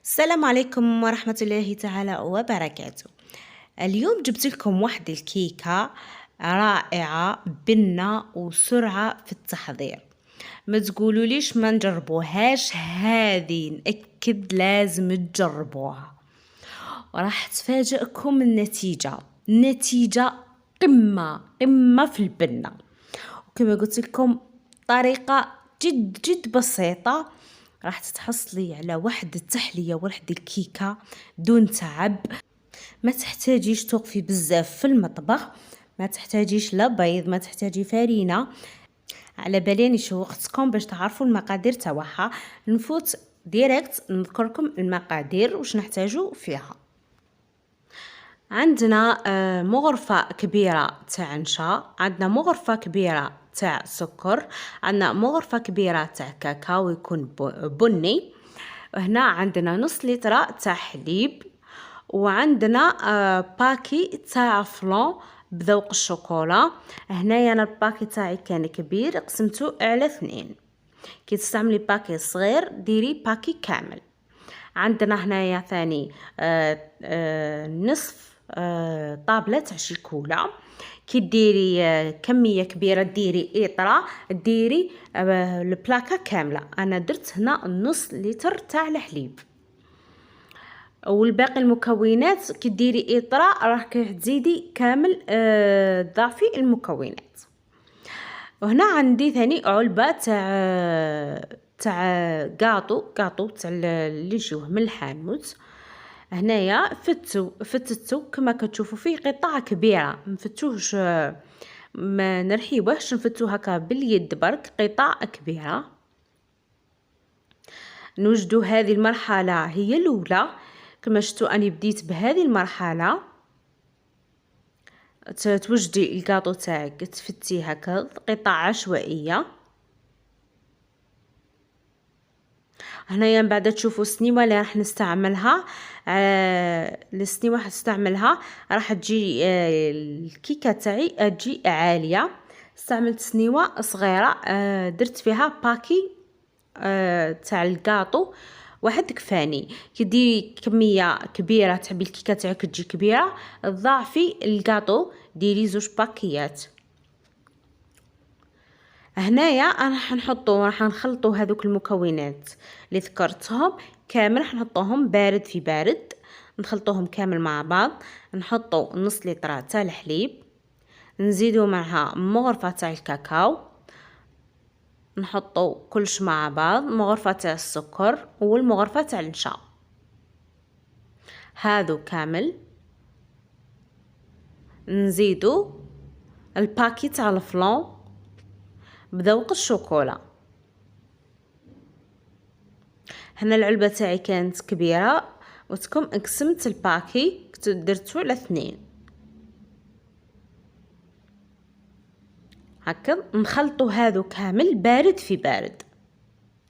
السلام عليكم ورحمة الله تعالى وبركاته. اليوم جبت لكم واحد الكيكة رائعة بنة وسرعة في التحضير. ما تقولوا ليش ما نجربوهاش، هذه نأكد لازم تجربوها وراح تفاجئكم النتيجة قمة في البنة. وكما قلت لكم طريقة جد بسيطة راح تتحصلي على واحد التحلية واحد الكيكة دون تعب. ما تحتاجيش توقفي بزاف في المطبخ، ما تحتاجيش لا بيض، ما تحتاجي فرينة. على بالي شو وقتكم باش تعرفوا المقادير تاعها. نفوت ديريكت نذكركم المقادير واش نحتاجو فيها. عندنا مغرفة كبيرة تاع نشا، عندنا مغرفة كبيرة تاع سكر، عندنا مغرفة كبيرة تاع كاكاو يكون بني، هنا عندنا نص لتر تاع حليب، وعندنا باكي تاع فلون بذوق الشوكولا. هنايا انا الباكي تاعي كان كبير قسمته على 2. كي تستعملي باكي صغير ديري باكي كامل. عندنا هنايا ثاني نصف طابلة تاع شيكولا. كي ديري كمية كبيرة ديري إطرة، ديري البلاكة كاملة. أنا درت هنا نص لتر تاع الحليب، والباقي المكونات كي ديري إطرة راح تزيدي كامل ضعفي المكونات. وهنا عندي ثاني علبة تاع كاطو تاع اللي يجوه من الحانوت. هنايا فتتو كما كتشوفوا فيه قطع كبيره، مفتوهش ما نرحيوهش، نفتو هكا باليد برك قطع كبيره. نوجدوا هذه المرحله هي الاولى. كما شفتوا اني بديت بهذه المرحله. توجدي الكاطو تاعك تفتي هكا قطع عشوائيه. هنايا من بعد تشوفوا السنيوه اللي راح نستعملها. السنيوه راح نستعملها راح تجي الكيكه تاعي تجي عاليه. استعملت سنيوه صغيره، درت فيها باكي تاع الكاطو واحد كفاني. كي ديري كميه كبيره تحبي الكيكه تاعك تجي كبيره، ضاعفي الكاطو ديري 2 باكيات. هنايا راح نخلطوا هذوك المكونات اللي ذكرتهم كامل، راح نحطوهم بارد في بارد، نخلطوهم كامل مع بعض. نحطوا نص لتر تاع الحليب، نزيدوا معها مغرفه تاع الكاكاو، نحطوا كلش مع بعض، مغرفه تاع السكر والمغرفه تاع النشا، هذو كامل. نزيدوا الباكي تاع الفلون بذوق الشوكولا. هنا العلبة تاعي كانت كبيرة وتكم قسمت الباكي درتو على 2 هكا. نخلطوا هذو كامل بارد في بارد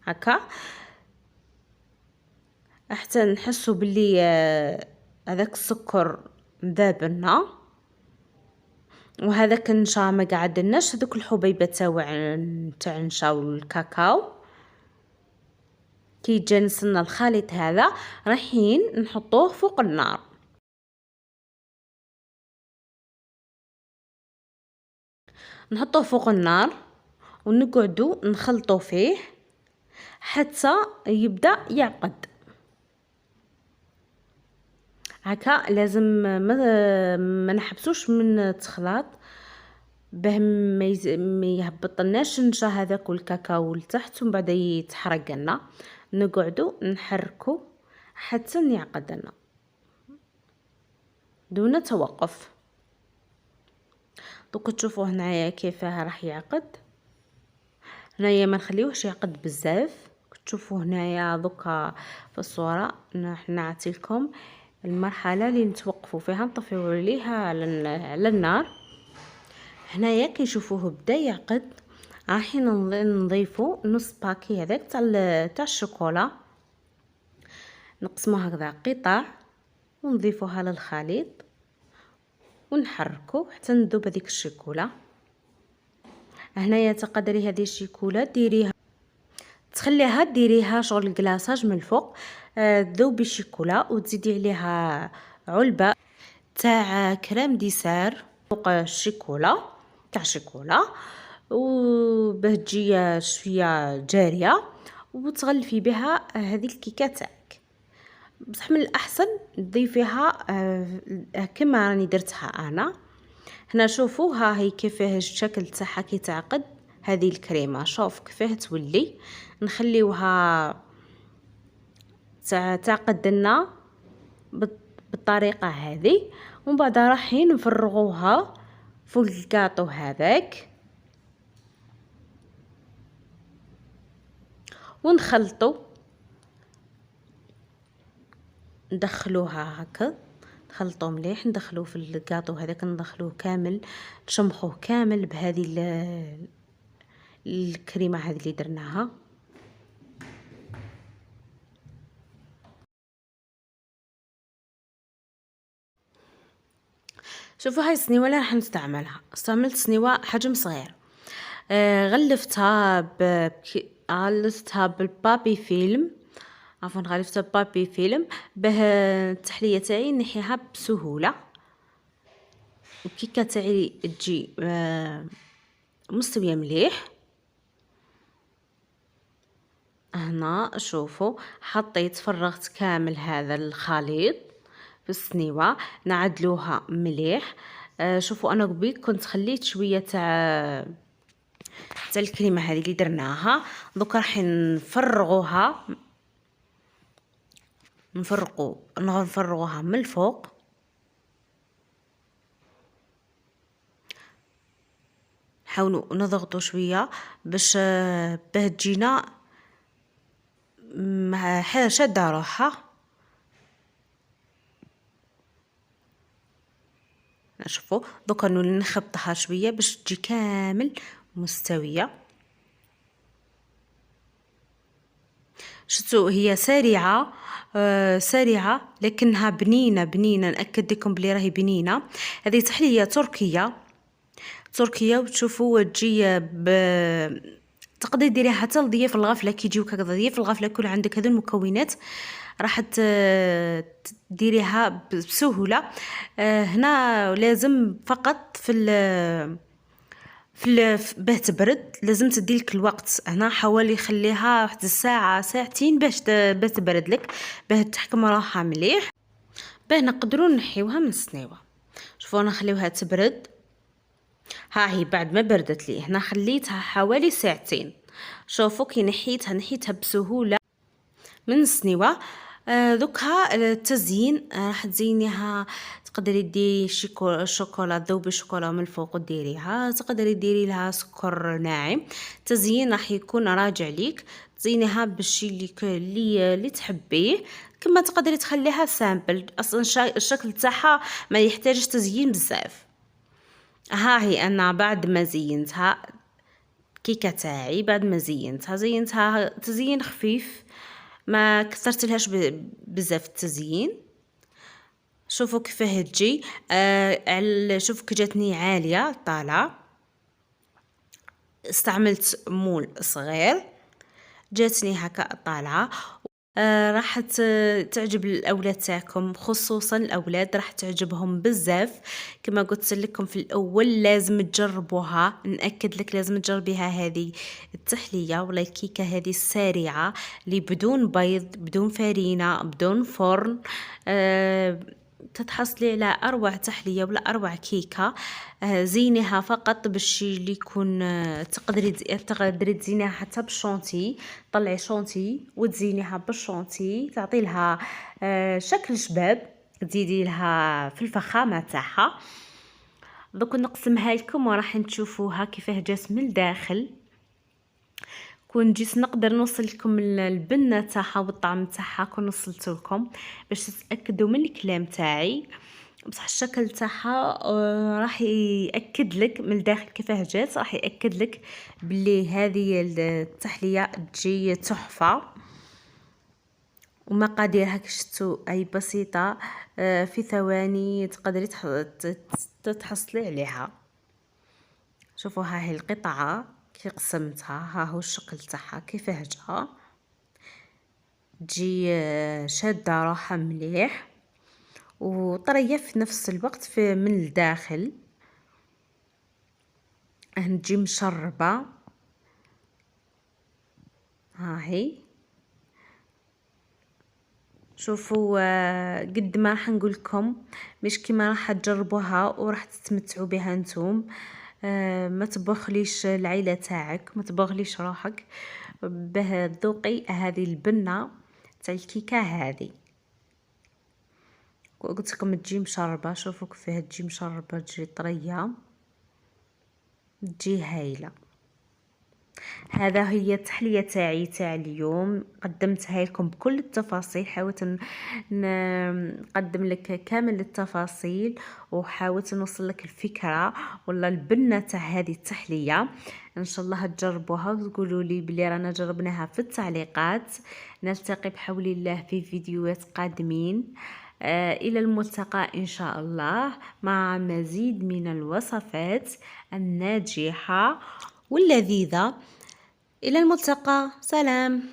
هكا حتى نحسوا باللي هذاك السكر ذاب لنا، وهذاك النشا ما قعدناش هذوك الحبيبات تاع النشا والكاكاو. كي جنسنا الخليط هذا رايحين نحطوه فوق النار. نحطوه فوق النار ونقعدوا نخلطوا فيه حتى يبدا يعقد هكا. لازم ما نحبسوش من التخلاط باه ما يهبطناش النشا هذاك والكاكاو لتحت ومن بعد يتحرق لنا. نقعدوا نحركوا حتى يعقد لنا دون توقف. دوك تشوفوا هنايا كيفاه راح يعقد. هنايا ما نخليوهش يعقد بزاف. تشوفوا هنايا دوكا في الصوره نعطي لكم المرحله اللي نتوقفوا فيها، نطفيو عليها على النار. هنايا كي نشوفوه بدا يعقد رايحين نضيفوا نص باكي هذاك تاع الشوكولا، نقسموها هكذا قطع ونضيفوها للخليط ونحركو حتى نذوب هذيك الشوكولا. هنايا تقدري هذه الشوكولا ديريها تخليها ديريها شغل الكلاصاج من الفوق تذوبي الشيكولا وتزيدي عليها علبه تاع كريم ديسير فوق الشيكولا تاع الشيكولا، وباه تجي شويه جاريه، وتغلفي بها هذه الكيكه تاعك. بصح من الاحسن تضيفيها كما راني درتها انا هنا. شوفوا ها هي كيفاه الشكل تاعها كي تعقد هذه الكريمه، شوف كيفاه تولي. نخليوها تعقد لنا بالطريقه هذه، ومن بعد رايحين نفرغوها فوق الكاطو هذاك ونخلطو، ندخلوها هكا، نخلطوه مليح، ندخلوه في الكاطو هذاك، ندخلوه كامل، نشمخوه كامل بهذه الكريمه هذه اللي درناها. شوفوا هاي السنيوه اللي راح نستعملها، استعملت سنيوه حجم صغير. غلفتها بالبابي فيلم، عفوا غلفتها ببابي فيلم باه التحليه تاعي نحيها بسهوله، الكيكه تاعي تجي مستويه مليح. هنا شوفوا حطيت فرغت كامل هذا الخليط في السنيوه، نعدلوها مليح. شوفوا انا قبيل كنت خليت شويه تاع الكريمه هذه اللي درناها، دوك راح نفرغوها من الفوق. حاولوا نضغطوا شويه باش باه تجينا شاده روحها. شوفوا دوكا نولي نخبطها شويه باش تجي كامل مستويه. شفتوا هي سريعه سريعه لكنها بنينه ناكد لكم بلي راهي بنينه. هذه تحليه تركيه وتشوفوا تجي تقدري ديريها حتى لضياف الغفله كي يجيوك هكذا ضياف الغفله يكون عندك هذو المكونات راح ديريها بسهوله. هنا لازم فقط باه تبرد لازم تديلك الوقت، هنا حاولي خليها واحد الساعه ساعتين باش تبرد لك، باه تحكم روحها مليح، باه نقدروا نحيوها من السنيوه. شوفوا انا خليوها تبرد، ها هي بعد ما بردت لي هنا خليتها حوالي ساعتين. شوفوا كي نحيتها بسهوله من السنيوه. دوكها التزيين راح تزينيها، تقدري ديري الشوكولا، تذوبي الشوكولا من الفوق وديريها، تقدري ديري لها سكر ناعم. التزيين راح يكون راجع ليك، تزينيها بالشي اللي تحبيه، كما تقدري تخليها سامبل، اصلا الشكل تاعها ما يحتاجش تزيين بزاف. ها هي انا بعد ما زينتها كيكه تاعي، بعد ما زينتها تزيين خفيف، ما كثرت لهاش بزاف التزيين. شوفوا كيفاه تجي شوفوا كي جاتني عاليه طالعه، استعملت مول صغير جاتني هكا طالعه. راح تعجب الاولاد تاعكم، خصوصا الاولاد راح تعجبهم بزاف. كما قلت لكم في الاول لازم تجربوها، ناكد لك لازم تجربيها هذه التحليه ولا الكيكه هذه السريعه اللي بدون بيض بدون فرينه بدون فرن. تتحصلي على اروع تحليه ولا اروع كيكه. زينيها فقط بالشي اللي يكون تقدري تزينيها حتى بالشونتي، طلعي شونتي وتزينيها بالشونتي تعطي لها شكل شباب، تزيدي لها في الفخامه تاعها. دوك نقسمها لكم وراح تشوفوها كيفاه جات من الداخل. كون جيت نقدر نوصل لكم البنه تاعها والطعم تاعها كون وصلت لكم باش تتاكدوا من الكلام تاعي. بصح الشكل تاعها راح ياكد لك من الداخل كيفاه جات، راح ياكد لك بلي هذه التحليه تجي تحفه. ومقاديرها كشفتوا اي بسيطه، في ثواني تقدري تحصلي عليها. شوفوا ها هي القطعه كي قسمتها، ها هو الشكل تاعها كيفاه جا. تجي شادة روحها مليح وطرية في نفس الوقت في من الداخل. تجي مشربة، هاهي شوفوا. قد ما راح نقول لكم مش كيما راح تجربوها وراح تستمتعوا بها نتوم. ما تبخليش العيله تاعك، ما تبغليش روحك به ذوقي هذه البنه تاع الكيكه هذه. قلت لكم تجي مشربه، شوفوا كيفاه تجي مشربه، تجي طريه، تجي هايله. هذا هي التحليه تاعي تاع اليوم، قدمتها لكم بكل التفاصيل، حاولت نقدم لك كامل التفاصيل، وحاولت نوصل لك الفكره ولا البنه تاع هذه التحليه. ان شاء الله تجربوها وتقولوا لي بلي رانا جربناها في التعليقات. نلتقي بحول الله في فيديوهات قادمين. إلى الملتقى إن شاء الله مع مزيد من الوصفات الناجحة واللذيذة. إلى الملتقى، سلام.